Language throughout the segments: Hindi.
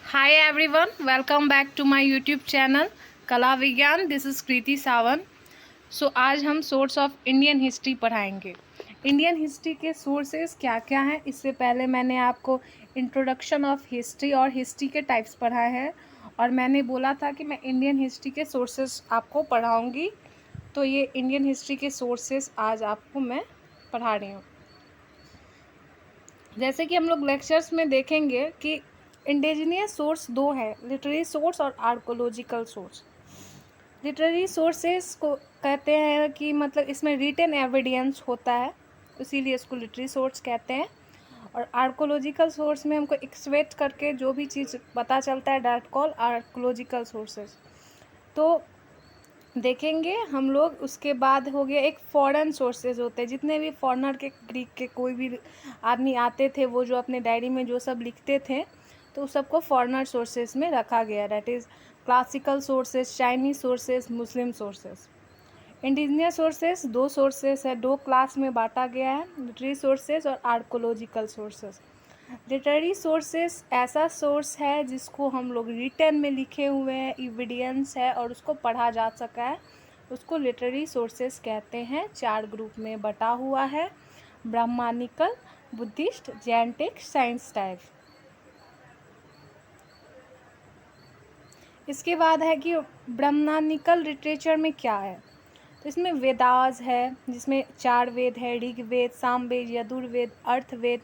Hi everyone, welcome back to my YouTube channel कला विज्ञान. दिस इज़ कृति सावन. सो आज हम सोर्स ऑफ इंडियन हिस्ट्री पढ़ाएंगे. इंडियन हिस्ट्री के सोर्सेज क्या क्या हैं. इससे पहले मैंने आपको इंट्रोडक्शन ऑफ हिस्ट्री और हिस्ट्री के टाइप्स पढ़ाए हैं और मैंने बोला था कि मैं इंडियन हिस्ट्री के सोर्सेज आपको पढ़ाऊँगी. तो ये इंडियन हिस्ट्री के सोर्सेज आज आपको मैं पढ़ा रही हूँ. जैसे कि हम लोग लेक्चर्स में देखेंगे कि इंडिजिनियस सोर्स दो है, लिटरेरी सोर्स और आर्कोलॉजिकल सोर्स. लिटरेरी सोर्सेस को कहते हैं कि मतलब इसमें रिटन एविडेंस होता है, इसीलिए इसको लिटरेरी सोर्स कहते हैं. और आर्कोलॉजिकल सोर्स में हमको एक्सवेट करके जो भी चीज़ पता चलता है डेट कॉल आर्कोलॉजिकल सोर्सेस. तो देखेंगे हम लोग. उसके बाद हो गया एक फॉरेन सोर्सेज होते हैं. जितने भी फॉरेनर के ग्रीक के कोई भी आदमी आते थे, वो जो अपने डायरी में जो सब लिखते थे, तो उस सबको फॉरेनर सोर्सेज में रखा गया. That is classical sources, Chinese sources, Muslim sources. Indigenous sources दो सोर्सेज है, दो क्लास में बांटा गया है, लिटरेरी सोर्सेज और आर्कोलॉजिकल सोर्सेज. लिटरेरी सोर्सेस ऐसा सोर्स है जिसको हम लोग रिटन में लिखे हुए हैं, एविडेंस है और उसको पढ़ा जा सका है, उसको लिटरेरी सोर्सेस कहते हैं. 4 ग्रुप में बटा हुआ है: Brahmanical, Buddhist, Jainic, science type. इसके बाद है कि ब्राह्मणिकल लिटरेचर में क्या है. तो इसमें वेदास है, जिसमें 4 वेद है: ऋग्वेद, सामवेद, यजुर्वेद, अर्थवेद.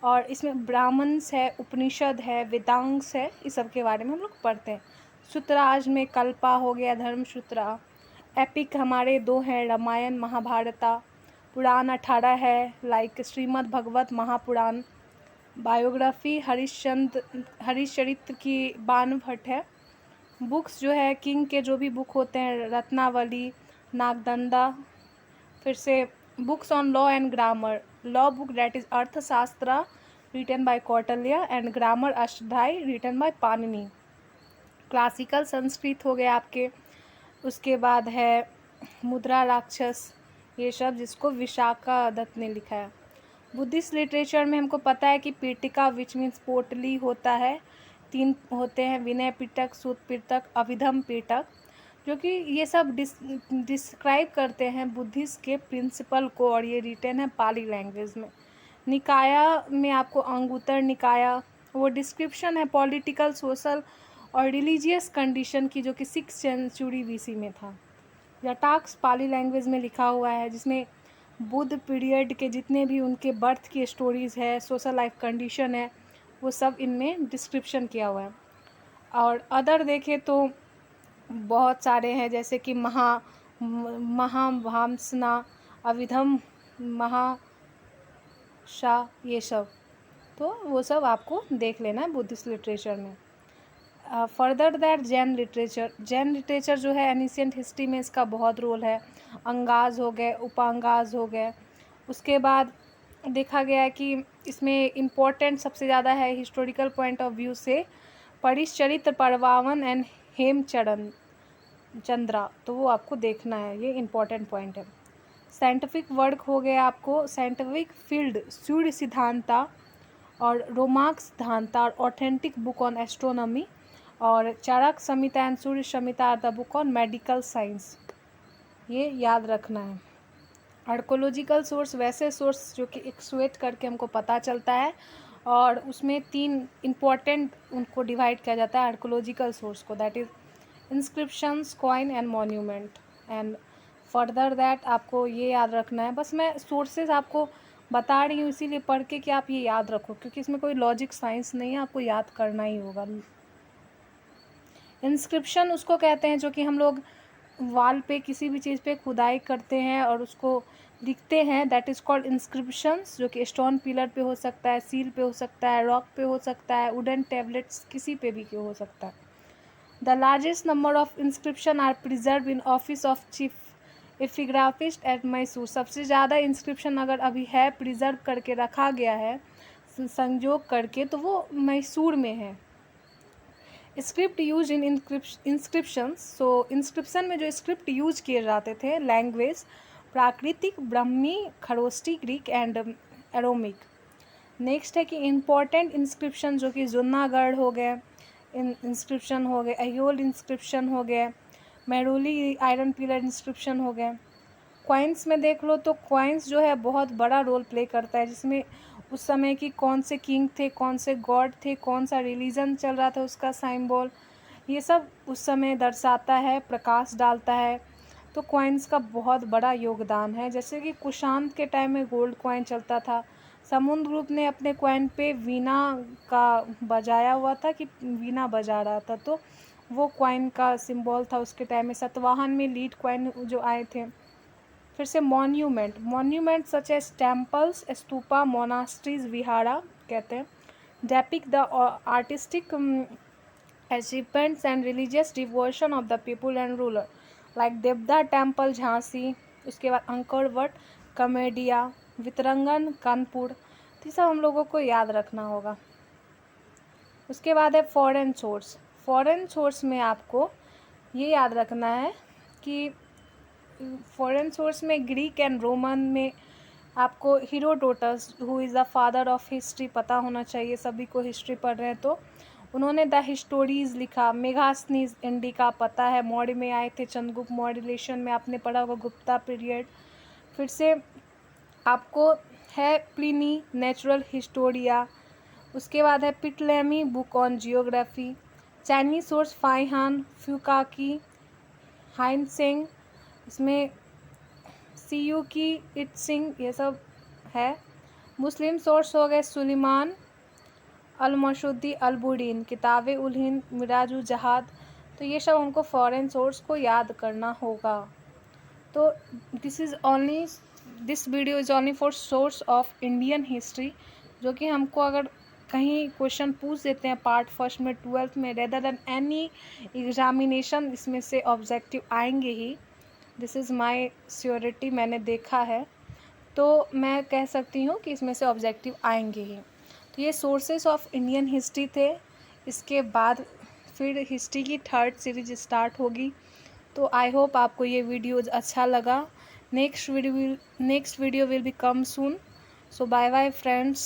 और इसमें ब्राह्मण्स है, उपनिषद है, वेदांग्स है. इस सब के बारे में हम लोग पढ़ते हैं. सूत्राज में कल्पा हो गया, धर्मसूत्रा. एपिक हमारे 2 हैं, रामायण, महाभारता. पुराण 18 है, लाइक श्रीमद् भगवत महापुराण. बायोग्राफी हरिश्चरित्र की 92 भट्ट है. बुक्स जो है किंग के जो भी बुक होते हैं, रत्नावली, नागदंडा. फिर से books on law and grammar. Law book that is Arthashastra written by Kautilya and grammar Ashtadhyayi written by Panini. Classical Sanskrit हो गया आपके. उसके बाद है मुद्रा राक्षस, ये सब जिसको विशाखा दत्त ने लिखा है. बुद्धिस्ट लिटरेचर में हमको पता है कि पीटिका विच मीन्स पोटली होता है. 3 होते हैं: विनय पिटक, सूत पिटक, अभिधम पिटक, जो कि ये सब डिस्क्राइब करते हैं बुद्धिस्ट के प्रिंसिपल को. और ये रिटन है पाली लैंग्वेज में. निकाया में आपको अंगुत्तर निकाया, वो डिस्क्रिप्शन है पॉलिटिकल, सोशल और रिलीजियस कंडीशन की, जो कि 6th सेंचुरी BC में था. जटाक्स पाली लैंग्वेज में लिखा हुआ है, जिसमें बुद्ध पीरियड के जितने भी उनके बर्थ की स्टोरीज़ है, सोशल लाइफ कंडीशन है, वो सब इनमें डिस्क्रिप्शन किया हुआ है. और अदर देखें तो बहुत सारे हैं, जैसे कि महाभामसना, अविधम, महाशा, ये सब. तो वो सब आपको देख लेना है बुद्धिस्ट लिटरेचर में. फर्दर दैट जैन लिटरेचर जो है एनिशियंट हिस्ट्री में इसका बहुत रोल है. अंगाज हो गए, उपांगाज हो गए. उसके बाद देखा गया है कि इसमें इम्पोर्टेंट सबसे ज़्यादा है हिस्टोरिकल पॉइंट ऑफ व्यू से परिचरित्र, परवावन एंड हेमचरण चंद्रा. तो वो आपको देखना है, ये इम्पोर्टेंट पॉइंट है. साइंटिफिक वर्क हो गया आपको साइंटिफिक फील्ड, सूर्य सिद्धांता और रोमाक सिद्धांता और ऑथेंटिक बुक ऑन एस्ट्रोनॉमी. और Chanakya Samhita and Surya Samhita are the book on medical science. ये याद रखना है. आर्कोलॉजिकल सोर्स वैसे सोर्स जो कि एक्सुएट करके हमको पता चलता है, और उसमें 3 इम्पॉर्टेंट उनको डिवाइड किया जाता है आर्कोलॉजिकल सोर्स को, that is inscriptions, coin and monument. And further that आपको ये याद रखना है. बस मैं सोर्सेज आपको बता रही हूँ इसीलिए पढ़ के कि आप ये याद रखो, क्योंकि इसमें कोई लॉजिक साइंस नहीं है, आपको याद करना ही होगा. इंस्क्रिप्शन उसको कहते हैं जो कि हम लोग वाल पे किसी भी चीज़ पे खुदाई करते हैं और उसको लिखते हैं, दैट इज़ कॉल्ड इंस्क्रिप्शंस, जो कि स्टोन पिलर पे हो सकता है, सील पे हो सकता है, रॉक पे हो सकता है, वुडन टैबलेट्स किसी पे भी हो सकता है. The largest number of inscription are preserve in office of chief epigraphist at Mysore. सबसे ज़्यादा इंस्क्रिप्शन अगर अभी है प्रिजर्व करके रखा गया है संजोग करके, तो वो मैसूर में है. Script use in inscriptions. So inscription में जो स्क्रिप्ट यूज किए जाते थे, लैंग्वेज प्राकृतिक, ब्रह्मी, खरोष्टी, ग्रीक एंड एरोमिक. नेक्स्ट है कि इम्पॉर्टेंट इंस्क्रिप्शन जो कि जूनागढ़ हो गए, इंस्क्रिप्शन हो गए, अयोल इंस्क्रिप्शन हो गए, मेहरौली आयरन पिलर इंस्क्रिप्शन हो गए। कॉइन्स में देख लो तो कॉइन्स जो है बहुत बड़ा रोल प्ले करता है, जिसमें उस समय की कौन से किंग थे, कौन से गॉड थे, कौन सा रिलीजन चल रहा था, उसका सिंबल, ये सब उस समय दर्शाता है, प्रकाश डालता है। तो कॉइन्स का बहुत बड़ा योगदान है। जैसे कि कुषाण के टाइम में गोल्ड कॉइन चलता था, समुद्रगुप्त ने अपने कॉइन पे वीणा का बजाया हुआ था कि वीणा बजा रहा था, तो वो कॉइन का सिंबल था उसके टाइम में। सातवाहन में लीड कॉइन जो आए थे। फिर से monument such as temples, stupa, monasteries, vihara कहते हैं, depict the artistic achievements and religious devotion of the people and ruler, like देवदा टेम्पल झांसी, उसके बाद Angkor Wat Cambodia, Bhitargaon Kanpur. तो ये सब हम लोगों को याद रखना होगा। उसके बाद है फॉरेन सोर्स में आपको ये याद रखना है कि फॉरेन सोर्स में ग्रीक एंड रोमन में आपको Herodotus, who is the father of history, पता होना चाहिए सभी को, हिस्ट्री पढ़ रहे हैं तो। उन्होंने द हिस्टोरीज लिखा। मेगास्थनीज इंडिका पता है, मौर्य में आए थे, चंद्रगुप्त मौर्य रिलेशन में आपने पढ़ा होगा, गुप्ता पीरियड। फिर से आपको है प्लिनी नेचुरल हिस्टोरिया। उसके बाद है Ptolemy book on geography. Chinese source Fahien, Fo Kwo Ki, Hiuen Tsang, इसमें सीयू की, इटसिंग, ये सब है। मुस्लिम सोर्स हो गए सुलेमान, अल-मशूदी, अल-बुरीन, किताबे उल हिंद, मिराजु जहाद। तो ये सब हमको फॉरेन सोर्स को याद करना होगा। तो this video is only for source of Indian history, जो कि हमको अगर कहीं क्वेश्चन पूछ देते हैं पार्ट फर्स्ट में 12th में, रेदर देन एनी एग्जामिनेशन, इसमें से ऑब्जेक्टिव आएंगे ही। दिस इज़ माई श्योरिटी, मैंने देखा है, तो मैं कह सकती हूँ कि इसमें से ऑब्जेक्टिव आएंगे ही। तो ये सोर्सेस ऑफ इंडियन हिस्ट्री थे। इसके बाद फिर हिस्ट्री की 3rd सीरीज स्टार्ट होगी। तो आई होप आपको ये वीडियो अच्छा लगा। Next video will be come soon. So bye bye friends.